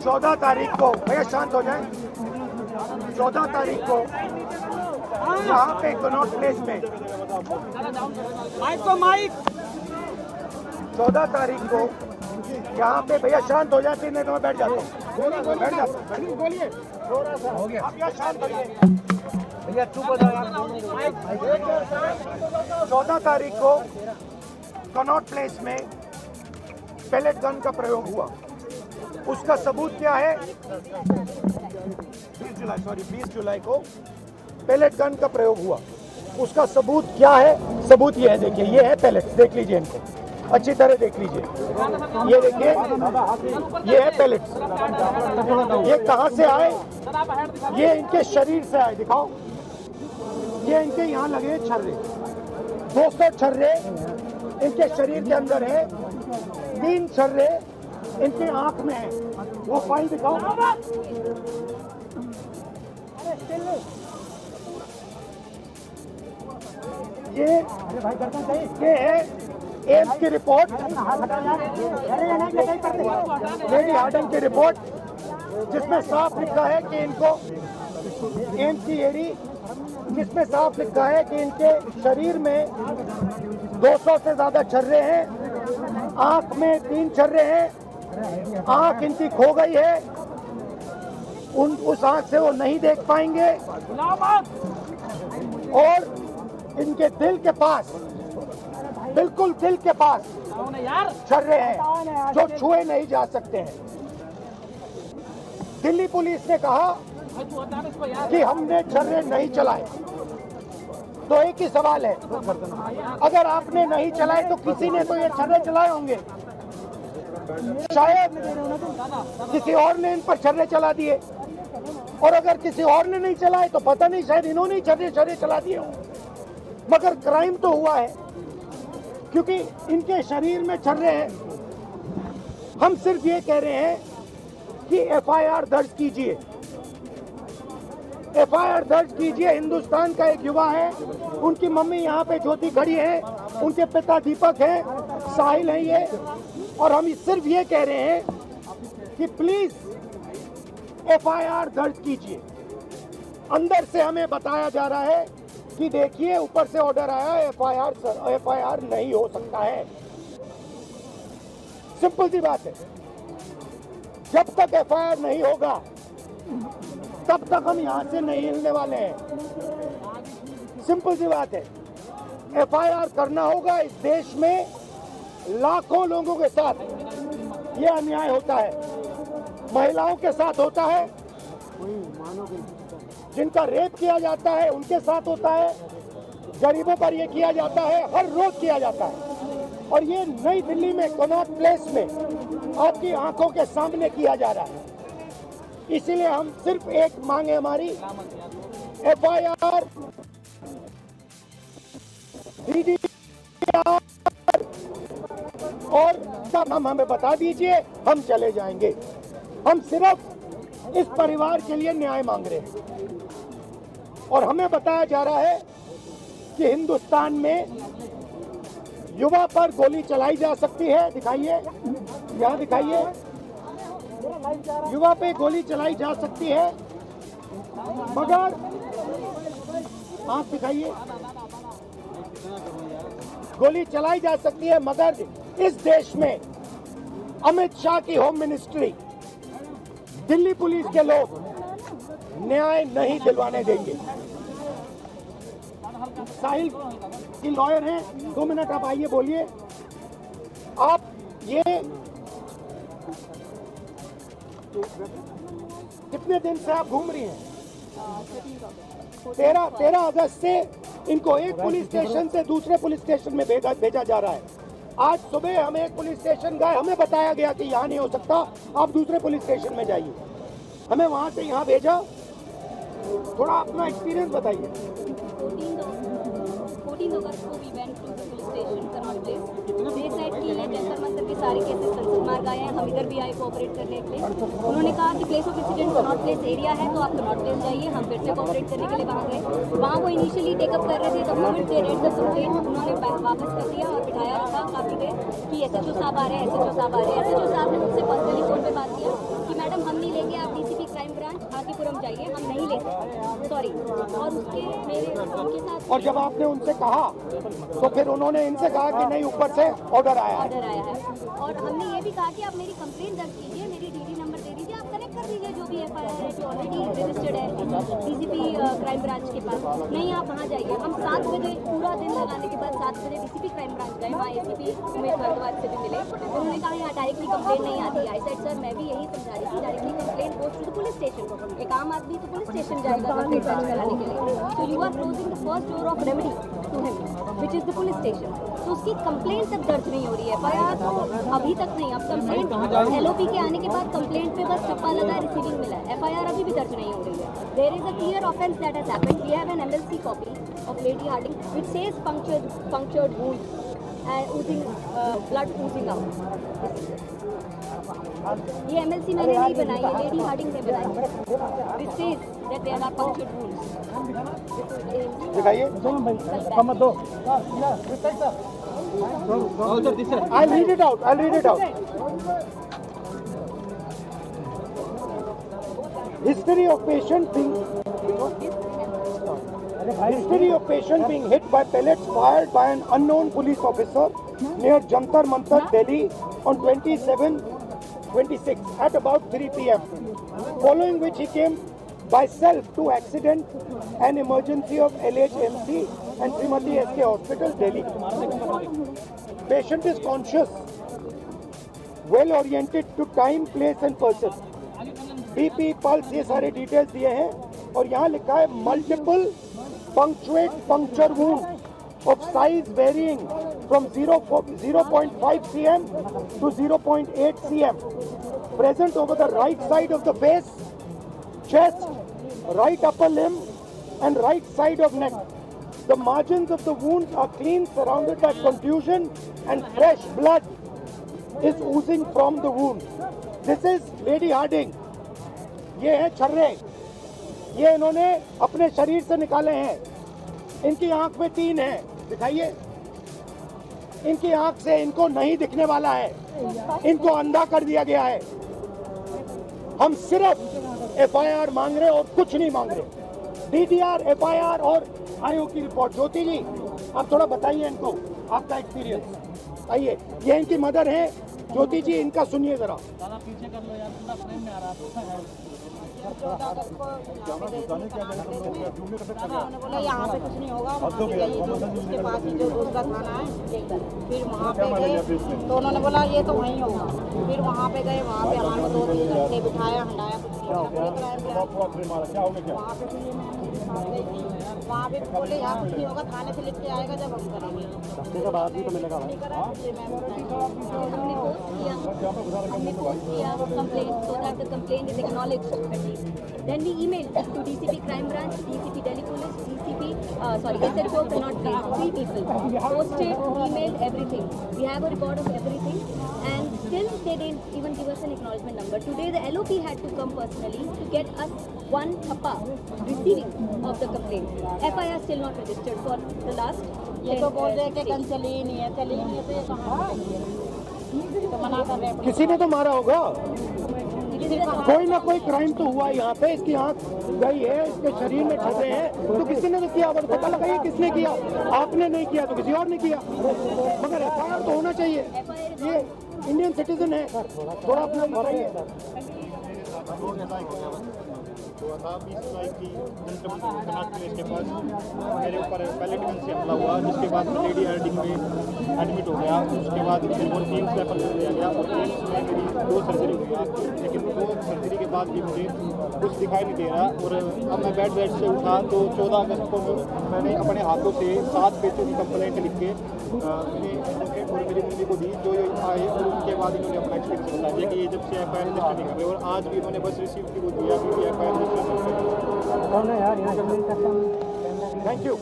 14 तारीख को, भैया शांत हो जाए, 14 तारीख को यहाँ पे कनॉट प्लेस में, माइक 14 तारीख को यहाँ पे, भैया शांत हो जाए, फिर नहीं तो मैं बैठ जाता हूँ, बैठ जाता हूँ, बोलिए, हो गया, आप यहाँ शांत होइए, भैया चुप हो जाओ। 14 तारीख को कनॉट प्लेस में पेलेट गन का प्रयोग हुआ, उसका सबूत क्या है? 20 जुलाई को पेलेट गन का प्रयोग हुआ, उसका सबूत क्या है? सबूत ये है, देखिए, ये है पेलेट्स, देख लीजिए इनको अच्छी तरह देख लीजिए, ये देखिए, ये है पेलेट्स, ये कहाँ से आए? ये इनके शरीर से आए, दिखाओ, ये इनके यहाँ लगे छर्रे, 200 छर्रे इनके शरीर के अंदर है, 3 छर्रे इनके आंख में है, वो फाइल दिखाओ, ये है एम्स की रिपोर्ट, लेडी हार्डन की रिपोर्ट, जिसमें साफ लिखा है कि इनको एम्स की एडी, जिसमें साफ लिखा है कि इनके शरीर में 200 से ज्यादा छर्रे हैं, आंख में 3 छर्रे हैं, आंख इनकी खो गई है, उस आंख से वो नहीं देख पाएंगे, और इनके दिल के पास, बिल्कुल दिल के पास छर्रे हैं जो छुए नहीं जा सकते हैं। दिल्ली पुलिस ने कहा कि हमने छर्रे नहीं चलाए, तो एक ही सवाल है, अगर आपने नहीं चलाए तो किसी ने तो ये छर्रे चलाए होंगे, शायद किसी और ने इन पर छर्रे चला दिए, और अगर किसी और ने नहीं चलाए तो पता नहीं, शायद इन्होंने ही छर्रे चला दिए हों, मगर क्राइम तो हुआ है क्योंकि इनके शरीर में छर्रे हैं। हम सिर्फ ये कह रहे हैं कि एफआईआर दर्ज कीजिए, एफआईआर दर्ज कीजिए। हिंदुस्तान का एक युवा है, उनकी मम्मी यहाँ पे ज्योति खड़ी है, उनके पिता दीपक हैं, साहिल हैं ये, और हम सिर्फ ये कह रहे हैं कि प्लीज एफआईआर दर्ज कीजिए। अंदर से हमें बताया जा रहा है कि देखिए, ऊपर से ऑर्डर आया है, एफआईआर नहीं हो सकता है। सिंपल सी बात है, जब तक एफआईआर नहीं होगा तब तक हम यहां से नहीं हिलने वाले हैं। सिंपल सी बात है, एफआईआर करना होगा। इस देश में लाखों लोगों के साथ ये अन्याय होता है, महिलाओं के साथ होता है, जिनका रेप किया जाता है उनके साथ होता है, गरीबों पर ये किया जाता है, हर रोज किया जाता है, और ये नई दिल्ली में कनॉट प्लेस में आपकी आंखों के सामने किया जा रहा है। इसीलिए हम सिर्फ एक मांग है हमारी, एफआईआर, डीडीआर, और सब हम हमें बता दीजिए, हम चले जाएंगे। हम सिर्फ इस परिवार के लिए न्याय मांग रहे हैं, और हमें बताया जा रहा है कि हिंदुस्तान में युवा पर गोली चलाई जा सकती है। दिखाइए, यहाँ दिखाइए, युवा पे गोली चलाई जा सकती है, मगर आंख दिखाइए, गोली चलाई जा सकती है, मगर इस देश में अमित शाह की होम मिनिस्ट्री, दिल्ली पुलिस के लोग न्याय नहीं दिलवाने देंगे। साहिल की लॉयर हैं, 2 मिनट आप आइए, बोलिए। आप ये कितने दिन से आप घूम रही हैं? 13 अगस्त से इनको एक पुलिस स्टेशन से दूसरे पुलिस स्टेशन में भेजा जा रहा है। आज सुबह हम एक पुलिस स्टेशन गए, हमें बताया गया कि यहाँ नहीं हो सकता, आप दूसरे पुलिस स्टेशन में जाइए। हमें वहाँ से यहाँ भेजा। थोड़ा अपना एक्सपीरियंस बताइए। 14 अगस्त को we went to the police station Connaught Place. They said कि ये जंतर मंतर के सारे केसेस संसद मार्ग आए हैं, हम इधर भी आए कोऑपरेट करने के लिए। उन्होंने कहा कि place of incident Connaught place area है, तो आप कनॉट प्लेस जाइए। हम फिर से कोऑपरेट करने के लिए वहाँ गए। वहाँ वो इनिशियली टेकअप कर रहे थे, the moment they read the complaint उन्होंने वापस कर दिया और बिठाया रखा काफ़ी देर कि एसएचओ साहब आ रहे हैं, एसएचओ साहब आ रहे हैं। एसएचओ साहब ने मुझसे पर्सनली फोन पे बात किया कि मैडम हम और उसके उनके साथ और जब आपने उनसे कहा तो फिर उन्होंने इनसे कहा कि नहीं, ऊपर से ऑर्डर आया है। ऑर्डर आया है। और हमने ये भी कहा कि आप मेरी कंप्लेंट दर्ज कीजिए, मेरी डीडी नंबर दे दीजिए, आप कनेक्ट कर दीजिए जो भी एफआईआर है जो ऑलरेडी रजिस्टर्ड है डीसीपी क्राइम ब्रांच के पास। नहीं, आप वहाँ जाइए। हम 7 बजे पूरा दिन लगाने के बाद 7 बजे डीसीपी क्राइम ब्रांच गए, वहाँ एसीपी उमेश भारद्वाज से भी मिले। उन्होंने कहा यहाँ डायरेक्टली कंप्लेंट नहीं आती। आई सेड सर, मैं भी यही समझा रही थी, directly complaint goes to the police station. एक आम आदमी तो पुलिस स्टेशन जाएगा कंप्लेंट दर्ज कराने के लिए। तो you are closing the first door of remedy to him which is the police station. तो उसकी कंप्लेंट तक दर्ज नहीं हो रही है, एफआईआर अभी तक नहीं। अब कंप्लेंट एलओपी के आने के बाद कंप्लेंट पे बस छप्पा लगा रिसीविंग मिला है, एफआईआर अभी भी दर्ज नहीं हो रही है। There is a clear offence that has happened. We have an MLC copy of Lady Hardinge which says punctured wounds and oozing blood oozing out। ये एमएलसी मैंने नहीं बनाई है, लेडी हार्डिंग ने बनाई। This says that there are punctured wounds। दिखाइए। I'll read it out. History of patient being hit by pellets fired by an unknown police officer near Jantar Mantar, Delhi on 27/26 at about 3 p.m. Following which he came by self to accident and emergency of LHMC and Srimati SK Hospital, Delhi. Patient is conscious, well oriented to time, place and person. BP, pulse, ये सारे details दिए हैं और यहाँ लिखा है multiple punctuate puncture wound of size varying from 0.5 cm to 0.8 cm present over the right side of the face, chest, right upper limb and right side of neck. The margins of the wounds are clean, surrounded by contusion and fresh blood is oozing from the wound. This is Lady Harding. ये है छर्रे, ये इन्होंने अपने शरीर से निकाले हैं। इनकी आंख में 3 है, दिखाइए। इनकी आंख से इनको नहीं दिखने वाला है, इनको अंधा कर दिया गया है। हम सिर्फ एफआईआर मांग रहे और कुछ नहीं मांग रहे। डीडीआर, एफआईआर और आयोग की रिपोर्ट। ज्योति जी, आप थोड़ा बताइए इनको आपका एक्सपीरियंस। आइए, ये इनकी मदर है ज्योति जी, इनका सुनिए जरा। पीछे कर लो यार, पूरा फ्रेम में आ रहा है। उन्होंने बोला यहाँ पे कुछ नहीं होगा, उसके पास ही जो दूसरा थाना है, फिर वहाँ पे गए तो उन्होंने बोला ये तो वहीं होगा। फिर वहाँ पे गए, वहाँ पे हमारे को 2-3 घंटे बिठाया, हंडाया, वहाँ पे बोले यहाँ कुछ नहीं होगा, थाने से लिख के आएगा जब हम करेंगे। हमने पोस्ट किया complaint so that the complaint is acknowledged at least. Then we emailed to DCP Crime Branch, DCP Delhi Police, SHO cannot be 3 people. Posted, emailed, everything. We have a record of everything, and still they didn't even give us an acknowledgement number. Today the LOP had to come personally to get us one thappa receiving of the complaint. FIR still not registered for the last। ये तो बोल रहे कि कल चली ही नहीं है, तो ये कहाँ तो मना कर रहे हैं। किसी ने तो मारा होगा, कोई ना कोई क्राइम तो हुआ यहाँ पे। इसकी आंख गई है, इसके शरीर में छर्रे हैं, तो किसी ने तो किया। अब पता लगाइए किसने किया। आपने नहीं किया तो किसी और ने किया, मगर एफआईआर तो होना चाहिए। ये इंडियन सिटीजन है, थोड़ा अपना बताइए। 20 तारीख की कनाट प्लेस के पास मेरे ऊपर पैलेट गन से हमला हुआ, जिसके बाद लेडी हार्डिंग में एडमिट हो गया। उसके बाद मेरे को एम्स रेफर कर दिया गया और एम्स में मेरी 2 सर्जरी हुई, लेकिन 2 सर्जरी के बाद भी मुझे कुछ दिखाई नहीं दे रहा। और अब मैं बेड से उठा तो 14 अगस्त को मैंने अपने हाथों से 7 पेजों की कंप्लेंट लिख के और मेरी मम्मी को दी, जो आए, और उनके बाद इन्होंने अपना एक्सपीरियंस बताया कि ये जब से एफआईआर रजिस्टर नहीं कर रहे। और आज भी उन्होंने बस रिसीव की वो दिया कि एफआईआर रजिस्टर। Thank you.